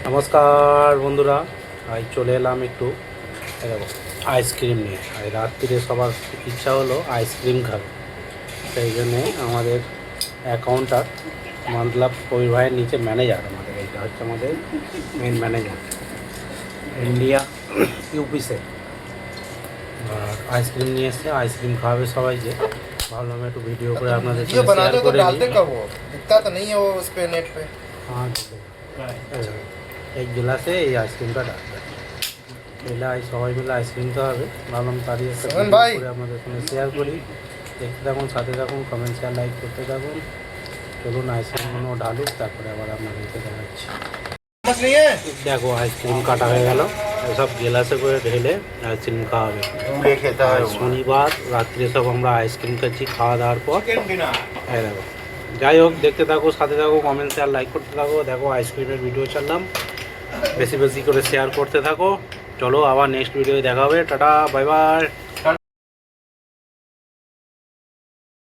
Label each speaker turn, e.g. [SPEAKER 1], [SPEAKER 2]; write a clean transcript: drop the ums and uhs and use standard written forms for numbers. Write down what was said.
[SPEAKER 1] নমস্কার বন্ধুরা, আজ চলে এলাম একটু আইসক্রিম নিয়ে। আর রাত্রিরে সবার ইচ্ছা হলো আইসক্রিম খাবে, সেই জন্যে আমাদের অ্যাকাউন্টার মতলব কবির ভাইয়ের নিচে ম্যানেজার, আমাদের এইটা হচ্ছে আমাদের মেন ম্যানেজার ইন্ডিয়া ইউপিসে। আর আইসক্রিম নিয়ে এসছে, আইসক্রিম খাওয়াবে সবাইকে। ভাবলাম একটু ভিডিও করে আপনাদের সাথে শেয়ার করে নিই। एक गिलास है ये आइसक्रीम का डालता है सबाई मिले आइसक्रीम खावे भावलाम तारी আপনাদের সঙ্গে শেয়ার করি। দেখতে থাকুন, সাথে থাকুন, কমেন্ট শেয়ার লাইক করতে থাকুন। চলুন আইসক্রিমগুলো ঢালুক, তারপরে আবার আপনাদেরকে দেখাচ্ছি। দেখো আইসক্রিম কাটা হয়ে গেল, সব গেলাসে করে ঢেলে আইসক্রিম খাওয়াবে। শনিবার রাত্রে সব আমরা আইসক্রিম খাচ্ছি খাওয়া দাওয়ার পর। দেখো, যাই হোক, দেখতে থাকো, সাথে থাকো, কমেন্ট শেয়ার লাইক করতে থাকো। দেখো আইসক্রিমের ভিডিও ছাড়লাম, বেশি বেশি করে শেয়ার করতে থাকো। চলো আবার নেক্সট ভিডিও দেখা হবে। Tata, bye bye.